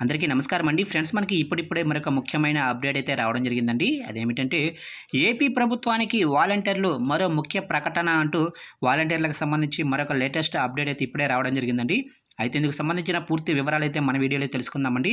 అందరికీ నమస్కారం అండి. ఫ్రెండ్స్, మనకి ఇప్పుడిప్పుడే మరొక ముఖ్యమైన అప్డేట్ అయితే రావడం జరిగిందండి. అదేమిటంటే ఏపీ ప్రభుత్వానికి వాలంటీర్లు మరో ముఖ్య ప్రకటన అంటూ వాలంటీర్లకు సంబంధించి మరొక లేటెస్ట్ అప్డేట్ అయితే ఇప్పుడే రావడం జరిగిందండి. అయితే ఇందుకు సంబంధించిన పూర్తి వివరాలు అయితే మన వీడియోలో తెలుసుకుందామండి.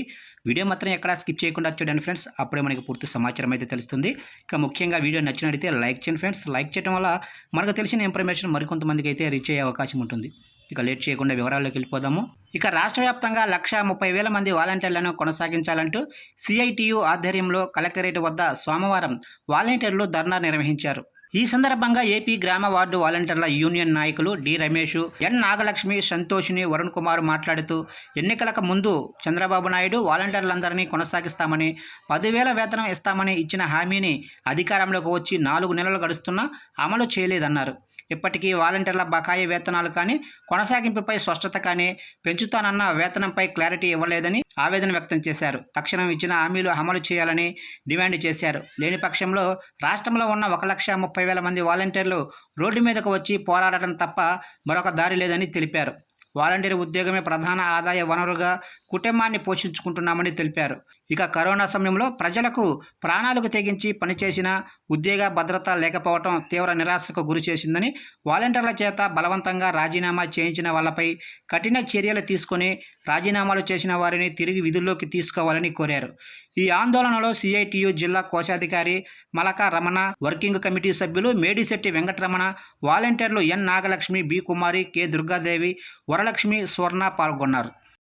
వీడియో మాత్రం ఎక్కడా స్కిప్ చేయకుండా చూడండి ఫ్రెండ్స్. అప్పుడే మనకి పూర్తి సమాచారం అయితే తెలుస్తుంది. ఇక ముఖ్యంగా వీడియో నచ్చినట్లయితే లైక్ చేయండి ఫ్రెండ్స్. లైక్ చేయడం వల్ల మనకు తెలిసిన ఇన్ఫర్మేషన్ మరికొంతమందికి అయితే రీచ్ అయ్యే అవకాశం ఉంటుంది. ఇక లేట్ చేయకుండా వివరాల్లోకి వెళ్ళిపోదాము. ఇక రాష్ట్ర వ్యాప్తంగా 1,30,000 మంది వాలంటీర్లను కొనసాగించాలంటూ సిఐటియు ఆధ్వర్యంలో కలెక్టరేట్ వద్ద సోమవారం వాలంటీర్లు ధర్నా నిర్వహించారు. ఈ సందర్భంగా ఏపీ గ్రామ వార్డు వాలంటీర్ల యూనియన్ నాయకులు డి రమేష్, ఎన్ నాగలక్ష్మి, సంతోషిని, వరుణ్ కుమార్ మాట్లాడుతూ ఎన్నికలకు ముందు చంద్రబాబు నాయుడు వాలంటీర్లందరినీ కొనసాగిస్తామని, 10,000 వేతనం ఇస్తామని ఇచ్చిన హామీని అధికారంలోకి వచ్చి 4 నెలలు గడుస్తున్నా అమలు చేయలేదన్నారు. ఇప్పటికీ వాలంటీర్ల బకాయి వేతనాలు కానీ, కొనసాగింపుపై స్పష్టత కానీ, పెంచుతానన్న వేతనంపై క్లారిటీ ఇవ్వలేదని ఆవేదన వ్యక్తం చేశారు. తక్షణం ఇచ్చిన హామీలు అమలు చేయాలని డిమాండ్ చేశారు. లేని పక్షంలో రాష్ట్రంలో ఉన్న 1,30,000 మంది వాలంటీర్లు రోడ్డు మీదకు వచ్చి పోరాడటం తప్ప మరొక దారి లేదని తెలిపారు. వాలంటీర్ ఉద్యోగమే ప్రధాన ఆదాయ వనరుగా కుటుంబాన్ని పోషించుకుంటున్నామని తెలిపారు. ఇక కరోనా సమయంలో ప్రజలకు ప్రాణాలకు తెగించి పనిచేసిన ఉద్యోగ భద్రత లేకపోవడం తీవ్ర నిరాశకు గురి చేసిందని, వాలంటీర్ల చేత బలవంతంగా రాజీనామా చేయించిన వాళ్లపై కఠిన చర్యలు తీసుకుని రాజీనామాలు చేసిన వారిని తిరిగి విధుల్లోకి తీసుకోవాలని కోరారు. ఈ ఆందోళనలో సిఐటియు జిల్లా కోశాధికారి మలకా రమణ, వర్కింగ్ కమిటీ సభ్యులు మేడిశెట్టి వెంకటరమణ, వాలంటీర్లు ఎన్ నాగలక్ష్మి, బి కుమారి, కె దుర్గాదేవి, వరలక్ష్మి, స్వర్ణ పాల్గొన్నారు.